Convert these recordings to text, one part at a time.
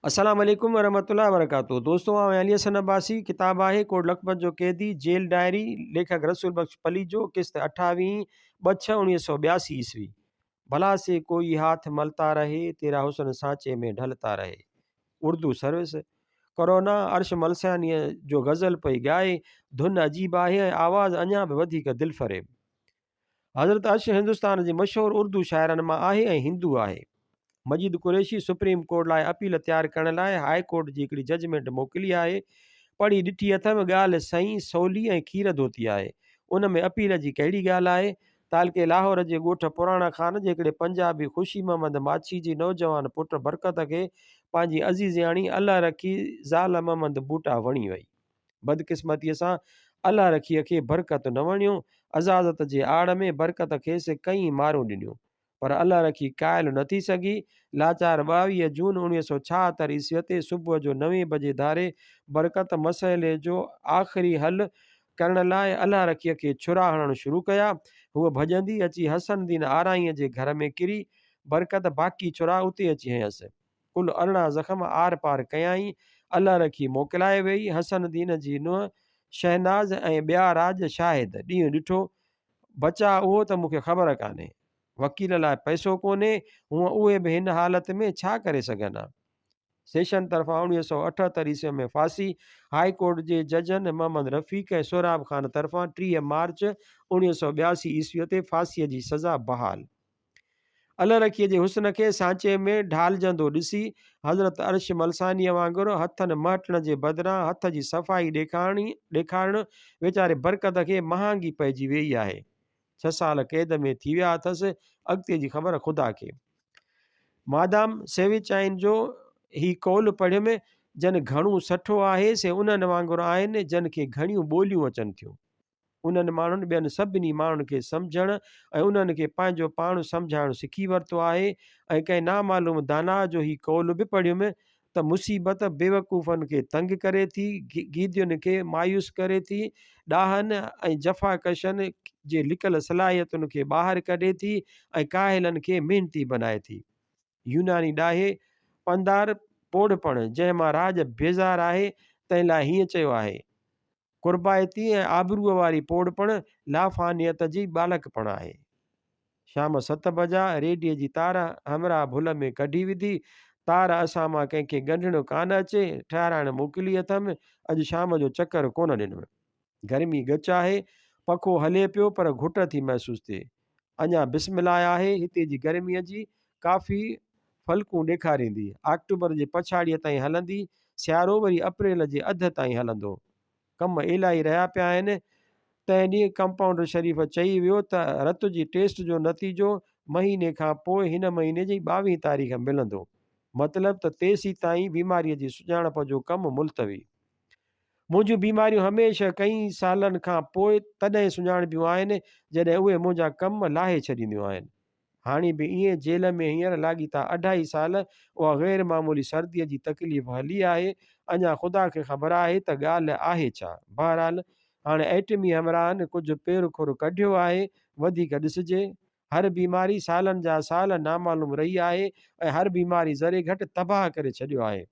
अस्सलाम वालेकुम वरहमतुल्लाहि वबरकातुहू। दोस्तों आउं अली हसन अब्बासी। किताब आहे कोट लखपत जो कैदी जेल डायरी। लेखक रसूल बख्श पलीजो। किस्त 28/6/1982 ईस्वी। भला से कोई हाथ मलता रहे, तेरा हुस्न सांचे में ढलता रहे। उर्दू सर्विस। कोरोना अर्श मलसानीअ जो गज़ल पई ॻाए। धुन अजीब आहे ऐं आवाज़ अञा बि वधीक दिलफ़रेब। हज़रत अर्श हिंदुस्तान जे मशहूरु उर्दू शाइरनि मां आहे ऐं हिंदू आहे। मजीद कुरैशी सुप्रीम कोर्ट लाइ अपील तयारु करण लाइ हाई कोर्ट जी हिकिड़ी जजमेंट मोकिली आहे। पढ़ी ॾिठी अथव, ॻाल्हि सही सवली ऐं खीर धोती आहे। उन में अपील जी कहिड़ी ॻाल्हि आहे? तालके लाहौर जे ॻोठ पुराणा खान जे हिकिड़े पंजाबी ख़ुशी मोहम्मद माछी जी नौजवान पुट बरकत खे पंहिंजी अज़ीज़याणी अल्लाह रखी ज़ाल मोहम्मद बूटा वणी वई। बदकिस्मतीअ सां अल्लाह रखीअ खे बरकत न वणियो। अज़ाज़त जे आड़ में बरकत खेसि कई मारूं ॾिनियूं, पर अल्लाह रखी क़ाइल न थी सघी। लाचार 22 जून 1976 ईस्वीअ ते सुबुह जो 9 बजे धारे बरकत मसइले जो आख़िरी हल करण लाइ अल्लाह रखीअ खे छुरा हणणु शुरू कया। हूअ भॼंदी अची हसनदीन आराईअ जे घर में किरी। बरकत बाक़ी छुरा उते अची हयसि। कुल 18 ज़ख़्म आर पार कयाई। अल्लाह रखी मोकिलाए वेई। हसनदीन जी नुंहुं शहनाज़ ऐं ॿिया राज शाहिद ॾींहुं ॾिठो। बचा उहो त मूंखे ख़बर कान्हे। वकील लाइ पैसो कोन्हे, हूअं उहे बि हिन हालत में छा करे सघनि हा। सेशन तरफ़ां 1978 ईस्वी में फांसी। हाई कोर्ट जे जजनि मोहम्मद रफ़ीक ऐं सोराब ख़ान तरफ़ां 30 मार्च 1982 ईस्वीअ ते फांसीअ जी सज़ा बहाल। अल्लाह रखीअ जे हुस्न खे सांचे में ढालजंदो ॾिसी हज़रत अर्श मलसानीअ वांगुरु हथनि महटण जे बदिरां हथ जी सफ़ाई ॾेखारणु वीचारे बरकत खे महांगी पइजी वेई आहे। 6 साल कैद में थी विया अथसि। अॻिते जी ख़बर ख़ुदा खे। मादाम सेविच आहिनि जो ही कौल पढ़ियुमि, जन घणो सठो आहे से उन्हनि वांगुरु आहिनि जिन खे घणियूं ॿोलियूं अचनि थियूं। उन्हनि माण्हुनि ॿियनि सभिनी माण्हुनि खे सम्झणु ऐं उन्हनि खे पंहिंजो पाण सम्झाइणु सिखी वरितो आहे। ऐं कंहिं नामालूम दाना जो ही कौल बि पढ़ियुमि त मुसीबत बेवकूफ़नि खे तंग करे थी, गीदियुनि खे मायूस करे थी, ॾाहनि ऐं जफ़ाकशनि जे लिकल सलाहियतुनि खे ॿाहिरि कढे थी ऐं काहिलनि खे महिनती बनाए थी। यूनानी ॾाहे पंदार पोड़पण जंहिं मां राज बेज़ार आहे, तंहिं लाइ हीअं चयो आहे, कुर्बायती ऐं आबरूअ वारी पोड़पण लाफ़ानियत जी बालकपण आहे। शाम 7 बजा रेडियो जी तार हमरा भुल में कढी विधी। तार असां मां कंहिंखे ॻंढिणो कान अचे, ठहिराइण मोकिली अथमि। अॼु शाम जो चकर कोन ॾिनुमि। गर्मी गच आहे, पखो हले पियो पर घुट थी महसूस थिए। अञा बिस्मिल्लाह आहे। हिते जी गर्मीअ जी काफ़ी फलकूं ॾेखारींदी। अक्टूबर जे पछाड़ीअ ताईं हलंदी। सियारो वरी अप्रैल जे अध ताईं हलंदो। कम इलाही रहिया पिया आहिनि। तंहिं ॾींहुं कंपाउंडर शरीफ़ चई वियो त रत जी टेस्ट जो नतीजो महीने खां पोइ हिन महीने जी 22 तारीख़ मिलंदो। मतिलबु त तेसीं ताईं बीमारीअ जी सुञाणप जो कमु मुलतवी। मुंहिंजूं बीमारियूं हमेशह कई सालनि खां पोइ तॾहिं सुञाणबियूं आहिनि जॾहिं उहे मुंहिंजा कम लाहे छॾींदियूं आहिनि। हाणे बि ईअं जेल में हींअर लाॻीता 2.5 साल उहा ग़ैर मामूली सर्दीअ जी तकलीफ़ हली आहे। अञा ख़ुदा खे ख़बर आहे त ॻाल्हि आहे छा। बहरहाल हाणे एटमी हमराहनि कुझु पेर खुर कढियो आहे। वधीक ॾिसिजे, हर बीमारी सालनि जा साल नामालूम रही आहे ऐं हर बीमारी ज़रे घटि तबाह करे छॾियो आहे।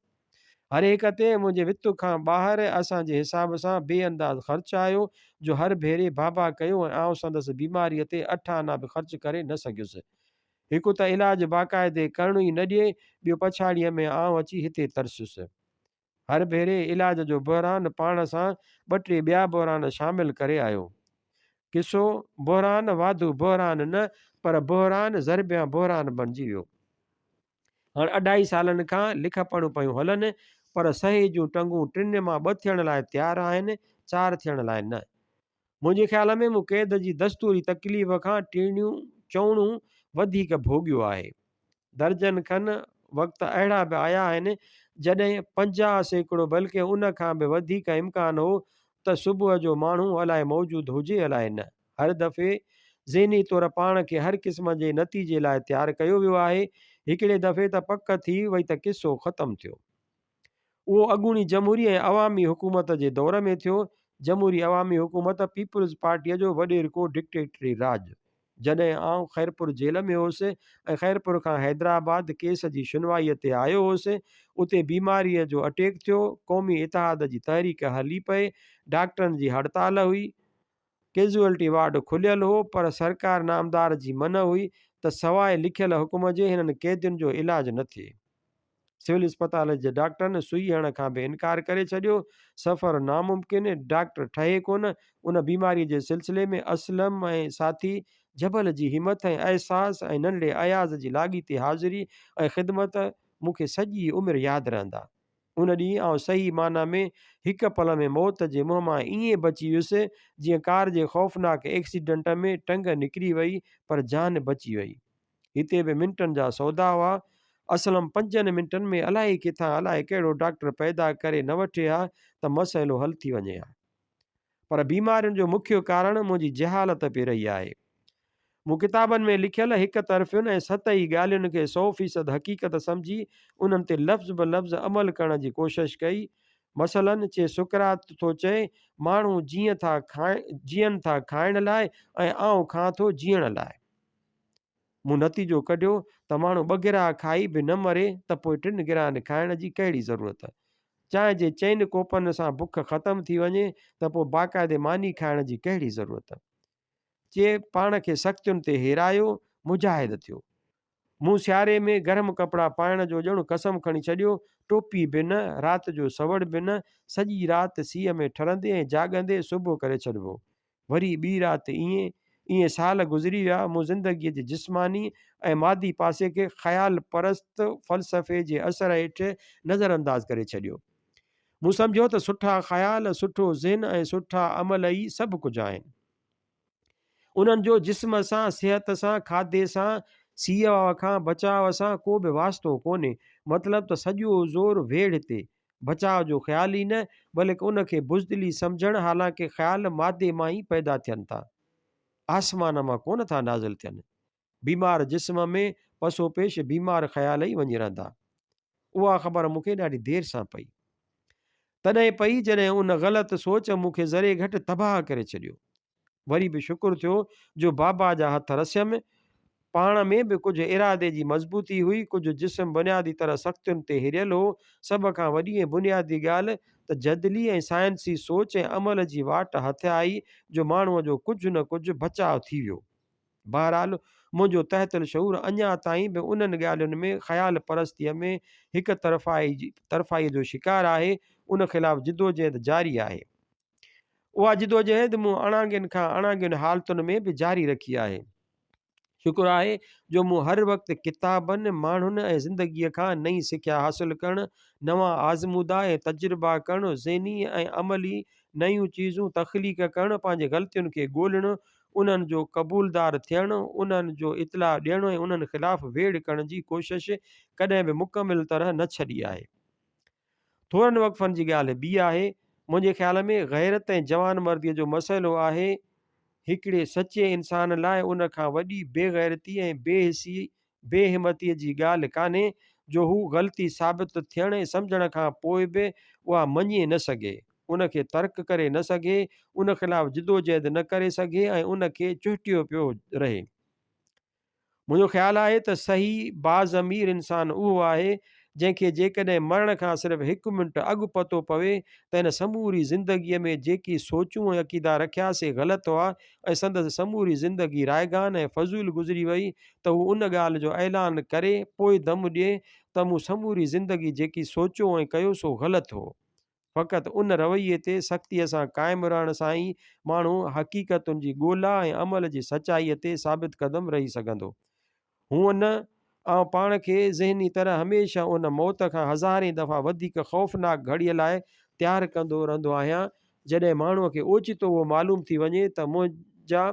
हर एक ते मुंहिंजे वित खां ॿाहिरि असांजे हिसाब सां बेअंदाज़ ख़र्चु आयो जो हर भेरे बाबा कयो ऐं आउं संदसि बीमारीअ ते 8 आना बि ख़र्च करे न सघियुसि। हिकु त इलाजु बाक़ाइदे करणो ई न ॾिए, ॿियो पछाड़ीअ में आउं अची हिते तरसियुसि। हर भेरे इलाज जो बहिरान पाण सां 2-3 ॿिया बहिरान शामिलु करे आयो। किसो बहिरान वाधू बहिरान न, पर बहिरान ज़रबिया बहिरान बणिजी वियो। हाणे 2.5 सालनि खां लिख पढ़ूं पियूं हलनि, पर सही जूं टंगूं 3 मां 2 थियण लाइ तयारु आहिनि, 4 थियण लाइ न। मुंहिंजे ख़्याल में मूं क़ैद जी दस्तूरी तकलीफ़ खां टीणियूं चवणूं वधीक भोॻियो आहे। दर्जन खनि वक़्त अहिड़ा बि आया आहिनि जॾहिं 50% बल्कि उन खां बि वधीक इम्कान हो त सुबुह जो माण्हू अलाए मौजूदु हुजे अलाए न। हर दफ़े ज़हनी तौर पाण खे हर क़िस्म जे नतीजे लाइ तयारु कयो वियो आहे। हिकिड़े दफ़े त पक थी वई त किसो ख़तमु थियो। उहो अॻूणी जमहूरी ऐं अवामी हुकूमत जे दौर में थियो। जमहूरी अवामी हुकूमत पीपुल्स पार्टीअ जो वॾेरको डिक्टेटरी राज, जॾहिं आउं ख़ैरपुर जेल में हुउसि ऐं ख़ैरपुर खां हैदराबाद केस जी शुनवाईअ ते आयो हुउसि, उते बीमारीअ जो अटैक थियो, क़ौमी इतिहाद जी तहरीक हली पए, डॉक्टरनि जी हड़ताल हुई, कैज़ुअलिटी वार्ड खुलियल हो, पर सरकार नामदार जी मन हुई त सवाइ लिखियल हुकुम जे हिननि कैदियुनि जो इलाज न थिए। सिविल अस्पताल जे डॉक्टरनि सुई हणण खां बि इनकार करे छॾियो। सफ़र नामुमकिन, डॉक्टर ठहे कोन। उन बीमारीअ जे सिलसिले में असलम ऐं साथी जबल जी हिमत ऐं अहसास ऐं नंढड़े अयाज़ जी लाॻीती हाज़िरी ऐं ख़िदमत मूंखे सॼी उमिरि यादि रहंदा। उन ॾींहुं आउं सही माना में हिक पल में मौत जे मुंहं मां ईअं बची वियुसि जीअं कार जे ख़ौफ़नाक एक्सीडेंट में टंग निकिरी वई पर जान बची वई। हिते बि मिंटनि जा सौदा हुआ। असलम 5 मिंटनि में अलाए किथां अलाए कहिड़ो डॉक्टर पैदा करे न वठे हा त मसइलो हल थी वञे हा। पर बीमारियुनि जो मुख्य कारण मुंहिंजी जहालत पे रही आहे। मूं किताबनि में लिखियल हिक तरफ़ियुनि ऐं सतही ॻाल्हियुनि खे 100% हक़ीक़त सम्झी उन्हनि ते लफ़्ज़ ब लफ़्ज़ अमल करण जी कोशिशि कई। मसलन सुकरात थो चए, माण्हू जीअनि था खाइण लाइ ऐं आउं खां थो जीअण लाइ। मूं नतीजो कढियो त माण्हू 2 गिराह खाई बि न मरे त पोइ 3 गिराह खाइण जी कहिड़ी ज़रूरत। चांहि जे 4 कोपनि सां बुख ख़तमु थी वञे त पोइ बाक़ाइदे मानी खाइण जी कहिड़ी ज़रूरत। पाण खे सख़्तियुनि ते हेरायो, मुजाहिद थियो। मूं सियारे में गरम कपिड़ा पाइण जो ॼणु कसम खणी छॾियो, टोपी बि न, राति जो सवड़ बि न, सॼी राति सीअ में ठरंदे ऐं जाॻंदे सुबुह करे छॾिबो। वरी ॿी राति ईअं साल गुज़री विया। मूं ज़िंदगीअ जे जिस्मानी ऐं मादी पासे खे ख़्याल परस्त फ़लसफ़े जे असर हेठि नज़रअंदाज़ करे छॾियो। मूं सम्झो त सुठा ख़्याल, सुठो ज़हन ऐं सुठा अमल ई सभु कुझु आहिनि। उन्हनि जो जिस्म सां, सिहत सां, खाधे सां, सीअ खां बचाव सां को बि वास्तो कोन्हे। मतिलबु त सॼो ज़ोर वेड़ ते, बचाव जो ख़्याल ई न, बल्कि उनखे बुज़दिली सम्झणु, हालांकि ख़्याल मादे मां ई पैदा थियनि था, आसमान मां कोन था नाज़िल थियनि। बीमार जिस्म में पसोपेश बीमार ख़्याल ई वञी रहंदा। उहा ख़बर मूंखे ॾाढी देरि सां पई। तॾहिं पई जॾहिं उन ग़लति सोच मूंखे ज़रे घटि तबाह करे छॾियो। वरी बि शुक्र थियो जो बाबा जा हथ रसियमि। पाण में बि कुझु इरादे जी मज़बूती हुई, कुझु जिस्म बुनियादी तरह सख़्तियुनि ते हिरियल हो। सभ खां वॾी ऐं बुनियादी ॻाल्हि त जदली ऐं साइंसी सोच ऐं अमल जी वाट हथ आई जो माण्हूअ जो कुझु न कुझु बचाव थी वियो। बहरहाल मुंहिंजो तहतल शऊर अञा ताईं बि उन्हनि ॻाल्हियुनि में, ख़्याल परस्तीअ में हिक तरफ़ाई जो शिकार आहे। उन ख़िलाफ़ जिदोजहद जारी आहे। उहा जिदोजहद मूं अणांगियुनि खां अणांगियुनि हालतुनि में बि जारी रखी आहे। शुक्र आहे जो मूं हर वक़्तु किताबनि, माण्हुनि ऐं ज़िंदगीअ खां नई सिख्या हासिलु करणु, नवां आज़मूदा ऐं तजुर्बा करणु, ज़हनी ऐं अमली नयूं चीज़ूं तख़लीक़ करणु, पंहिंजे ग़लतियुनि खे ॻोल्हणु, उन्हनि जो क़बूलदार थियणु, उन्हनि जो इतलाउ ॾियणु ऐं उन्हनि ख़िलाफ़ वेड़ करण जी कोशिशि कॾहिं बि मुकमिल तरह न छॾी आहे। थोरनि वक़्फ़नि जी ॻाल्हि ॿी आहे। मुंहिंजे ख़्याल में ग़ैरत ऐं जवान मर्दीअ जो मसइलो आहे हिकिड़े सचे इंसान लाइ उन खां वॾी बेग़ैरती ऐं बेहिमतीअ जी ॻाल्हि कान्हे जो हू ग़लती साबित थियण ऐं सम्झण खां पोइ बि उहा मञे न सघे, उनखे तर्क करे न सघे, उन ख़िलाफ़ जिदोजहद न करे सघे ऐं उनखे चुहटियो पियो रहे। मुंहिंजो ख़्यालु आहे त सही बाज़मीर इंसान उहो आहे जंहिंखे जेकॾहिं मरण खां सिर्फ़ु 1 मिंट अॻु पतो पवे त हिन समूरी ज़िंदगीअ में जेकी सोचूं ऐं अक़ीदा रखियासीं ग़लति हुआ ऐं संदसि समूरी ज़िंदगी रायगान ऐं फज़ूल गुज़री वई, त हू उन ॻाल्हि जो ऐलान करे पोइ दम ॾिए त मूं समूरी ज़िंदगी जेकी सोचियो ऐं कयो सो ग़लति हो। फ़क़ति उन रवैये ते सख़्तीअ सां क़ाइमु रहण सां ई माण्हू हक़ीक़तुनि जी ॻोल्हा ऐं अमल जी सचाईअ ते साबित क़दम रही सघंदो। हूअं न, आउं पाण खे ज़हनी तरह हमेशह उन मौत खां हज़ारें दफ़ा वधीक ख़ौफ़नाक घड़ीअ लाइ तयारु कंदो रहंदो आहियां जॾहिं माण्हूअ खे ओचितो उहो मालूम थी वञे त मुंहिंजा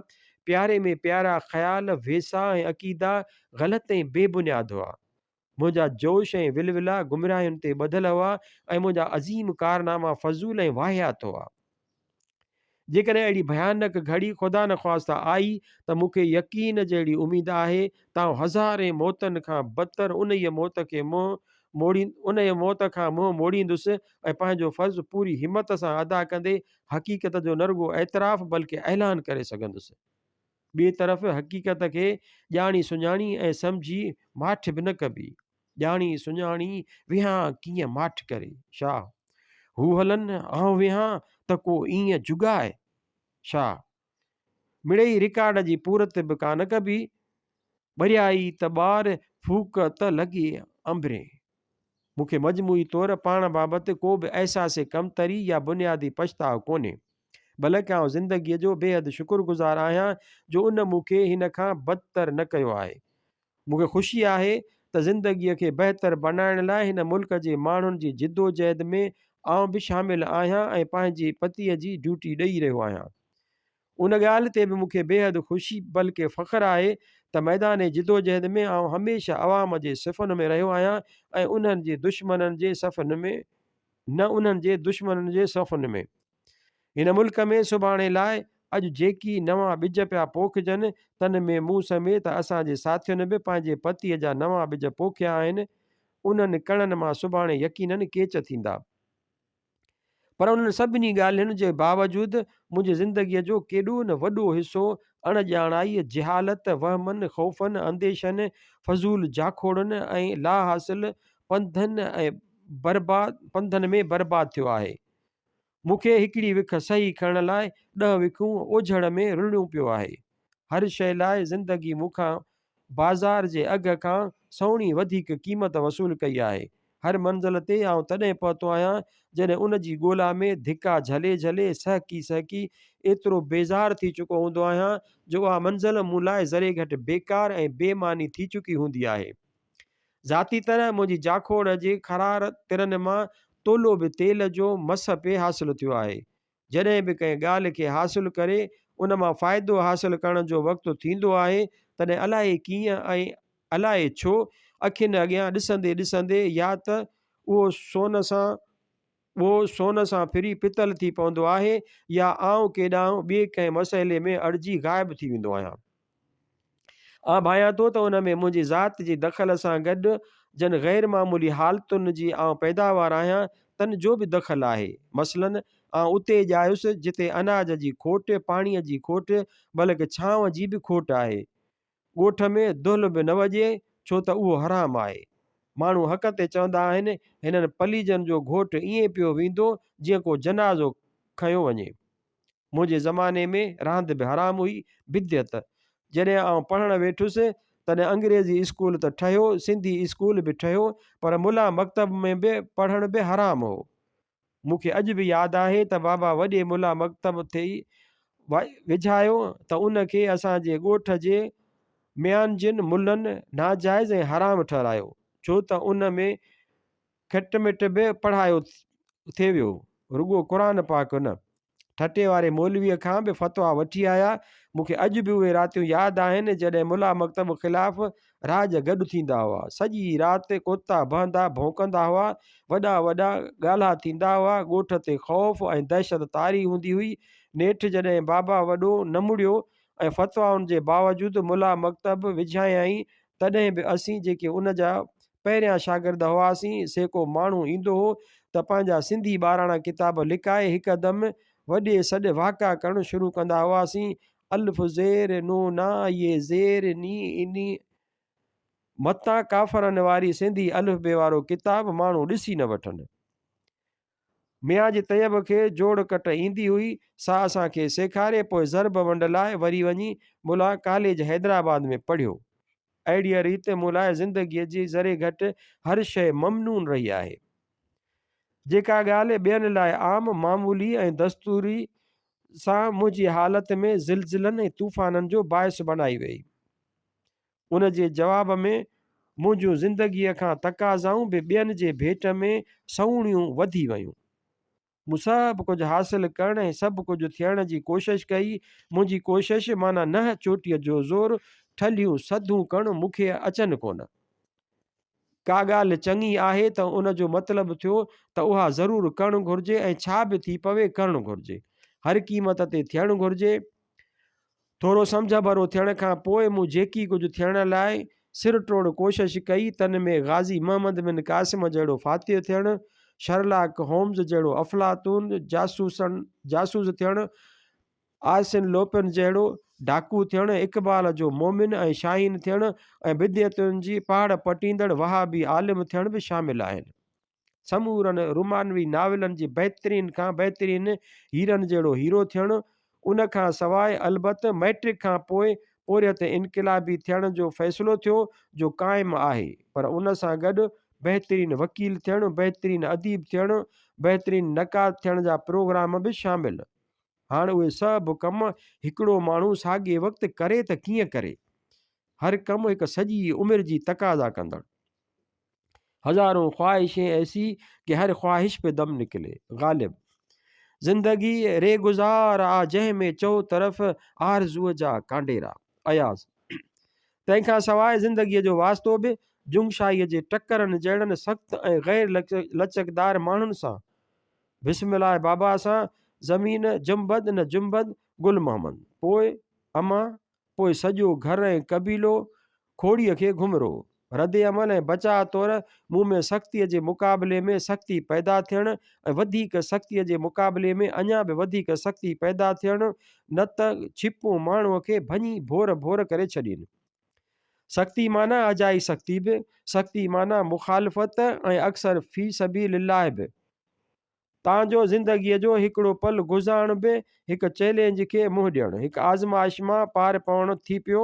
प्यारे में प्यारा ख़्याल, वेसा ऐं अक़ीदा ग़लति ऐं बेबुनियाद हुआ। मुंहिंजा जोश ऐं विलविला गुमराहियुनि ते ॿधल हुआ ऐं मुंहिंजा अज़ीम कारनामा फज़ूल ऐं वाहियात हुआ। जेकॾहिं अहिड़ी भयानक घड़ी ख़ुदा न ख़्वास्ता आई त मूंखे यकीन जहिड़ी उमेदु आहे त आउं हज़ारें मौतनि खां बदतर उन मौत खां मुंहुं मोड़ींदुसि ऐं पंहिंजो फ़र्ज़ु पूरी हिमत सां अदा कंदे हक़ीक़त जो न रुॻो एतिराफ़ बल्कि ऐलान करे सघंदुसि। ॿिए तरफ़ हक़ीक़त खे ॼाणी सुञाणी ऐं सम्झी माठ बि न कबी। ॼाणी सुञाणी विहां कीअं माठ करे, छा हू हलनि आउं विहां त को ईअं जुगाए, छा मिड़ई रिकार्ड जी पूरत बि कान कबी। बरियाई त ॿार फूक त लॻे अंबरे। मूंखे मजमूई तौरु पाण बाबति को बि अहसास कमतरी या बुनियादी पछताव कोन्हे, बल्कि आउं ज़िंदगीअ जो बेहदि शुक्रगुज़ार आहियां जो उन मूंखे हिन खां बदतर न कयो आहे। मूंखे ख़ुशी आहे त ज़िंदगीअ खे बहितर बणाइण लाइ हिन मुल्क जे माण्हुनि जी जिदोजहद में आउं बि शामिल आहियां ऐं पंहिंजी पतीअ जी ड्यूटी ॾेई रहियो आहियां। उन ॻाल्हि ते बि मूंखे बेहदि ख़ुशी बल्कि फ़ख्रु आहे त मैदान जिदोजहद में आउं हमेशह अवाम जे सफ़नि में रहियो आहियां ऐं उन्हनि जे दुश्मननि जे सफ़नि में न उन्हनि जे दुश्मननि जे सफ़नि में। हिन मुल्क में सुभाणे लाइ अॼु जेकी नवां ॿिज पिया पोखिजनि तन में मूं समेत असांजे साथियुनि बि पंहिंजे पतीअ जा नवां ॿिज पोखिया आहिनि। उन्हनि कणनि मां सुभाणे यकीननि केच थींदा। पर उन्हनि सभिनी ॻाल्हियुनि जे बावजूदि मुंहिंजी ज़िंदगीअ जो केॾो न वॾो हिसो अणॼाणाई जहालत, वहमनि, ख़ौफ़नि, अंदेशनि, फज़ूल जाखोड़नि ऐं ला हासिल पंधनि में बर्बादु थियो आहे। मूंखे हिकिड़ी विख सही करण लाइ 10 विखूं ओझड़ में रुलणो पियो आहे। हर शइ लाइ ज़िंदगी मूंखां बाज़ार जे अघ खां सहुणी वधीक क़ीमत वसूल कई आहे। हर मंज़िल ते आउं तॾहिं पहुतो आहियां जॾहिं उन जी ॻोल्हा में धिका झले झले सहकी सहकी एतिरो बेज़ार थी चुको हूंदो आहियां जो उहा मंज़िल मूं लाइ ज़रे घटि बेकार ऐं बेमानी थी चुकी हूंदी आहे। ज़ाती तरह मुंहिंजी जाखोड़ जे खरार तिरनि मां तोलो बि तेल जो मस पे हासिलु थियो आहे। जॾहिं बि कंहिं ॻाल्हि खे हासिलु करे उन मां फ़ाइदो हासिलु करण जो वक़्तु थींदो आहे तॾहिं अलाए कीअं ऐं अलाए छो अखियुनि अॻियां ॾिसंदे ॾिसंदे या त उहो सोन सां फिरी पितल थी पवंदो आहे या आउं केॾांहुं ॿिए कंहिं मसइले में अड़िजी ग़ाइबु थी वेंदो आहियां। आउं भायां थो त उन में मुंहिंजी ज़ात जी दख़ल सां गॾु जन ग़ैर मामूली हालतुनि जी आउं पैदावार आहियां तन जो बि दख़ल आहे। मसलन आउं उते ॼायुसि जिते अनाज जी खोट, पाणीअ जी खोट, बल्कि छांव जी बि खोट आहे। ॻोठ में दुल बि न वॼे छो त उहो हराम आहे। माण्हू हक़ ते चवंदा आहिनि हिननि पलीजनि जो घोट ईअं पियो वेंदो जीअं को जनाज़ो खयो वञे। मुंहिंजे ज़माने में रांदि बि हराम हुई, बिद्यत। जॾहिं आउं पढ़णु वेठुसि तॾहिं अंग्रेज़ी स्कूल त ठहियो, सिंधी स्कूल बि ठहियो, पर मुला मकतब में बि पढ़णु बि हराम हो। मूंखे अॼु बि यादि आहे त बाबा वॾे मुला मकतब ते विझायो त उनखे असांजे ॻोठ जे मियानजिन मुलनि नाजाइज़ ऐं हराम ठहिरायो छो त उन में खट मिट बि पढ़ायो थिए वियो, रुॻो क़ुर पाक न। ठटे वारे मौलवीअ खां बि फ़तवा वठी आया। मूंखे अॼु बि उहे रातियूं यादि आहिनि जॾहिं मुला मकतब ख़िलाफ़ राज गॾु थींदा हुआ। सॼी राति कोता बहंदा भौंकंदा हुआ, वॾा वॾा ॻाल्हा थींदा हुआ, ॻोठ ते ख़ौफ़ ऐं दहशत तारी हूंदी हुई। नेठि जॾहिं बाबा वॾो न मुड़ियो ऐं फ़तवाउनि जे बावजूदि मुला मकतब विझायई तॾहिं बि असीं जेके उन जा पहिरियां शागिर्द हुआसीं से को माण्हू ईंदो हो त पंहिंजा सिंधी ॿाराणा किताब लिकाए हिकदमि वॾे सॾ वाका करणु शुरू कंदा हुआसीं। अल्फ ज़ेर नो ना ये ज़ेर नी इनी मतां काफ़रनि वारी सिंधी अल्फ़बे वारो किताब माण्हू ॾिसी न वठनि। मियाँ जी तयब खे जोड़ कट ईंदी हुई, सा असांखे सेखारे पोइ ज़रब वंड लाइ वरी वञी मुला कॉलेज हैदराबाद में पढ़ियो। अहिड़ीअ रीति मूं लाइ ज़िंदगीअ जी ज़रे घटि हर शइ ममनून रही आहे। जेका ॻाल्हि ॿियनि लाइ आम मामूली ऐं दस्तूरी सां मुंहिंजी हालति में ज़िलज़िलनि ऐं तूफ़ाननि जो बाहिस बणाई वई। उन जे जवाब में मुंहिंजूं ज़िंदगीअ खां तक़ाज़ाऊं बि ॿियनि जे भेट में सहुणियूं वधी वयूं। मूं सभु कुझु हासिलु करणु ऐं सभु कुझु थियण जी कोशिशि कई। मुंहिंजी कोशिशि माना न चोटीअ जो ज़ोर, ठलियूं सधूं करणु मूंखे अचनि कोन। का ॻाल्हि चङी आहे त उन जो मतिलबु थियो त उहा ज़रूरु करणु घुरिजे ऐं छा बि थी पवे करणु घुरिजे, हर क़ीमत ते थियणु घुरिजे। थोरो सम्झ भरो थियण खां पोइ मूं जेकी कुझु थियण लाइ सिर टोड़ कोशिशि कई तन में गाज़ी मोहम्मद बिन क़ासिम जहिड़ो फ़ातिर थियणु, शर्लाक होम्स जहिड़ो अफ़लातून जासूस थियणु, आसिन लोपिन जहिड़ो डाकू थियणु, इक़बाल जो मोमिन ऐं शाहीन थियणु ऐं बिद्यतुनि जी पहाड़ पटींदड़ वहाबी आलिम थियण बि शामिल आहिनि। समूरनि रुमानवी नावलनि जी बहितरीन खां बहितरीन हीरनि जहिड़ो हीरो थियणु, उन खां सवाइ अलबत मैट्रिक खां पोइ पोरियत इनक़िलाबी थियण जो फ़ैसिलो थियो जो क़ाइमु आहे, पर उन सां गॾु बहितरीन वकील थियणु, बहितरीन अदीब थियणु, बहितरीन नक़ाद थियण जा प्रोग्राम बि शामिल। हाणे उहे सभु कम हिकिड़ो माण्हू साॻिए वक़्तु करे त कीअं करे? हर कमु हिकु सॼी उमिरि जी तक़ाज़ा कंदड़। हज़ारों ख्वाहिशें ऐसी कि हर ख्वाहिश पे दम निकले। ग़ालिब ज़िंदगी रेगुज़ार आ जंहिंमें चओ तरफ़ आरज़ूअ जा कांडेरा। अयाज़ तंहिंखां सवाइ ज़िंदगीअ जो वास्तो बि जुंगशाहीअ जे टकरनि जहिड़नि सख़्तु ऐं ग़ैर लचकदार माण्हुनि सां। बिस्मिल्लाह बाबा सां ज़मीन जुंबद न जुंबद गुल मोहम्मद, पोइ अमा, पोइ सॼो घर ऐं कबीलो खोड़ीअ खे घुमरो। रद्द अमल ऐं बचा तौरु मूं में सख़्तीअ जे मुक़ाबले में सख़्ती पैदा थियणु ऐं वधीक सख़्तीअ जे मुक़ाबले में अञा बि वधीक सख़्ती पैदा थियणु, न त छिपूं माण्हूअ खे भञी भोर भोर करे छॾीनि। सख़्ती माना अजाई सख़्ती बि, सख़्ती माना मुखालफ़त ऐं अक्सर फ़ी सबीलिल्लाह बि। तव्हांजो ज़िंदगीअ जो हिकिड़ो पल गुज़ारणु बि हिकु चैलेंज खे मुंहुं ॾियणु, हिकु आज़माइश मां पार पवणु थी पियो।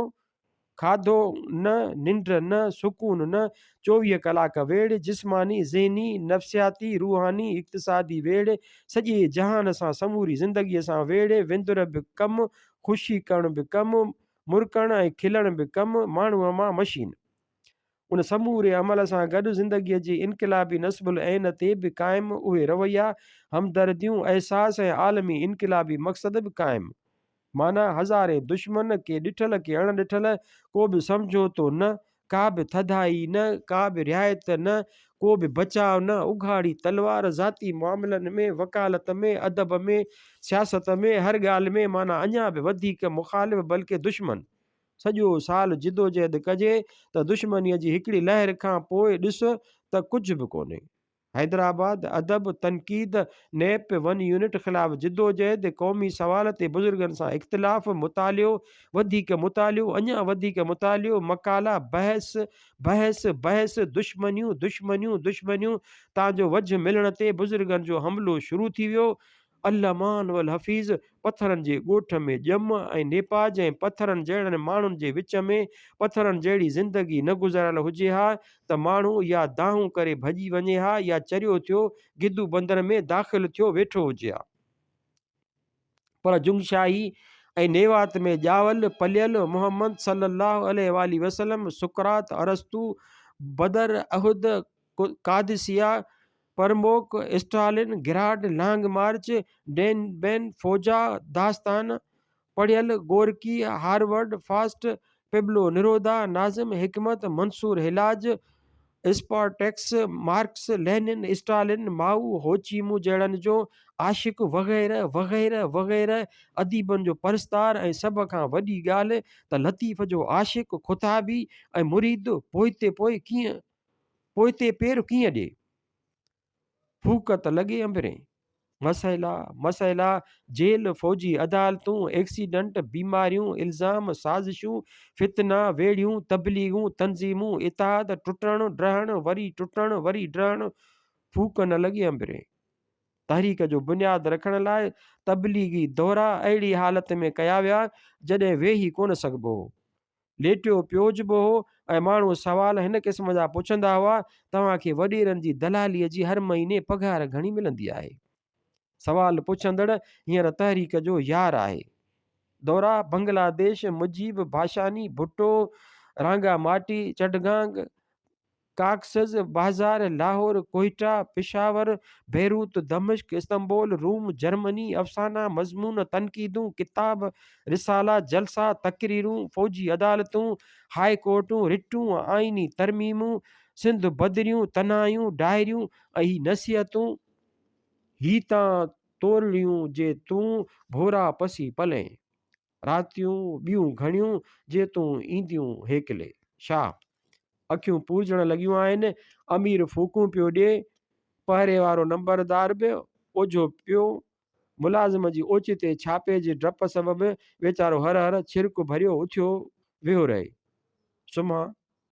खाधो न, निंड न, सुकून न, 24 कलाक वेड़, जिस्मानी ज़हनी नफ़्सियाती रूहानी इक़्तिसादी वेड़, सॼे जहान सां समूरी ज़िंदगीअ सां वेड़, विंदुर बि कमु, ख़ुशी करणु बि कमु, मुरकण ऐं खिलण बि कमु, माण्हूअ मां मशीन। उन समूरे अमल सां गॾु ज़िंदगीअ जी इनक़िलाबी नस्बुल ऐन ते बि क़ाइमु उहे रवैया, हमदर्दियूं, एहसास ऐं आलमी इनक़िलाबी मक़सद बि क़ाइमु। माना हज़ारे दुश्मन के ॾिठल के अणॾिठल, को बि सम्झोतो न, का बि थधाई न, का बि रिआयत न, को बि बचाव न, उघाड़ी तलवार ज़ाती मामलनि में, वकालत में, अदब में, सियासत में, हर ॻाल्हि में, माना अञा बि वधीक मुखालिफ़ बल्कि दुश्मन। सॼो साल जिदोजहद कजे त दुश्मनीअ जी हिकिड़ी लहर खां पोइ ॾिस त कुझु बि कोन्हे। हैदराबाद अदब तनक़ीद नैप 1 यूनिट ख़िलाफ़ जिदोजहद, क़ौमी सवाल ते बुज़ुर्गनि सां इख़्तिलाफ़, मुतालियो, वधीक मुतालियो, अञा वधीक मुतालियो, मकाला, बहस बहस बहस, दुश्मनियूं दुश्मनियूं दुश्मनियूं। तव्हांजो वझ मिलण ते बुज़ुर्गनि जो हमिलो शुरू थी वियो। अल्लामान वल हफ़ीज़ पथरनि जे ॻोठ में ॼम ऐं नेपाज ऐं पथरनि जहिड़नि माण्हुनि जे विच में पथरनि जहिड़ी ज़िंदगी न गुज़ारियल हुजे हा त माण्हू या दाहूं करे भॼी वञे हा या चरियो थियो गिदू बंदर में दाख़िल थियो वेठो हुजे हा। पर जुंगशाही ऐं नेवात में ॼावल पलियल मोहम्मद सल्लल्लाहु अलैहि वसल्लम, सुकरात, अरस्तू, बदर, अहुद, कादिसिया, परमोक, स्टालिन, गिराड, लॉन्ग मार्च, डेन बेन, फोजा, दास्तान, पढ़ियल, गोरकी, हार्वर्ड, फास्ट, पिब्लो निरोधा, नाज़िम, हिकमत, मंसूर हिलाज, स्पार्टेक्स, मार्क्स, लेनिन, स्टालिन, माऊ, होचीमू जहिड़नि जो आशिक़ वग़ैरह वग़ैरह वग़ैरह, अदीबनि जो परस्तार ऐं सभ खां वॾी ॻाल्हि त लतीफ़ जो आशिक़, खुताबी ऐं मुरीद पोइते पेर कीअं ॾिए। फूक त लॻे अंबरे। मसइला मसइला, जेल, फ़ौजी अदालतूं, एक्सीडेंट, बीमारियूं, इल्ज़ाम, साज़िशूं, फितना, वेड़ियूं, तबलीगूं, तंज़ीमूं, इताद, टुटणु ड्रहणु, वरी टुटणु वरी ड्रहणु। फूक न लॻे अंबरे। तहरीक जो बुनियादु रखण लाइ तबलीगी दौरा अहिड़ी हालत में कया विया जॾहिं वेही कोन सघिबो हो, लेटियो पियोजबो हो ऐं माण्हू सवाल हिन क़िस्म जा पुछंदा हुआ, तव्हांखे वॾेरनि जी दलालीअ जी हर महीने पघार घणी मिलंदी आहे? सवाल पुछंदड़ हींअर तहरीक जो यार आहे। दौरा बांग्लादेश, मुजीब, भाषानी, भुट्टो, रांगा माटी, चटगांग, काक्सज़ बाज़ार, लाहौर, कोहिटा, पिशावर, बेरूत, दमिश्क, इस्तंबुल, रूम, जर्मनी, अफ़साना, मज़मून, तनक़ीदूं, किताब, रिसाला, जलसा, तकरीरूं, फ़ौजी अदालतूं, हाई कोर्टूं, रिटूं, आइनी तरमीमूं, सिंध बदरियूं, तनायूं, डायरियूं ऐं नसीहतूं। ही तां तोरलियूं जे तूं भोरा पसी पले, रातियूं ॿियूं घणियूं जे तूं ईंदियूं हेकले। छा अखियूं पूजण लॻियूं आहिनि, अमीर फूकूं पियो ॾिए, पहिरे वारो नंबरदार बि ओझो पियो मुलाज़िम जी ओचिते छापे जे डप सबबि वेचारो हर हर छिरिक भरियो उथियो वियो रहे। सुम्हा